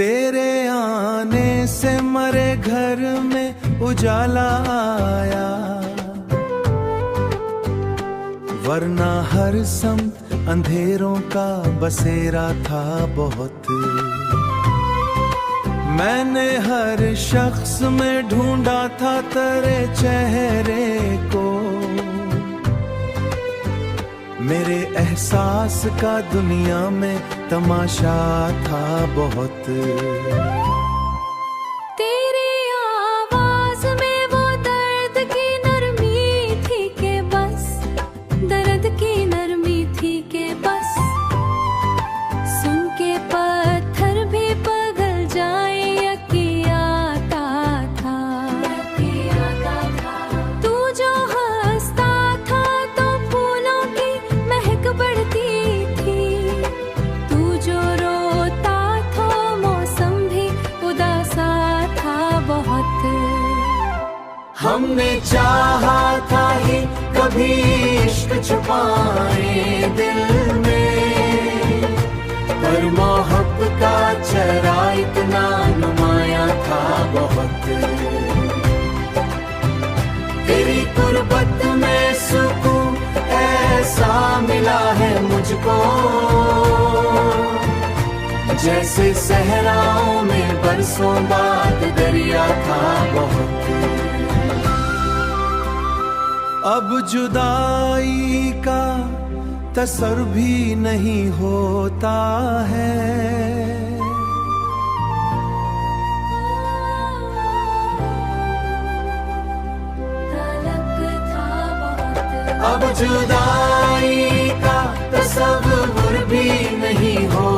तेरे आने से मरे घर में उजाला आया, वरना हर समत अंधेरों का बसेरा था बहुत। मैंने हर शख्स में ढूंढा था तेरे चेहरे को, मेरे एहसास का दुनिया में तमाशा था बहुत। तेरी आवाज में वो दर्द की नरमी थी के बस, दर्द की नरमी थी के बस। सुन के पत्थर भी पिघल जाए यकीन आता था। तू जो हंसता था तो फूलों की महक बढ़ती थी, तू जो रोता था मौसम भी उदासा था बहुत। हमने चाहा था ही कभी इश्क छुपाए दिल में, पर मोहब्बत का चेहरा इतना नुमाया था बहुत। तेरी गुर्बत में सुकून ऐसा मिला है मुझको, जैसे सहराओं में बरसों बाद दरिया था बहुत। अब जुदाई का तसर भी नहीं होता है, अब जुदाई का तसव्वुर भी नहीं हो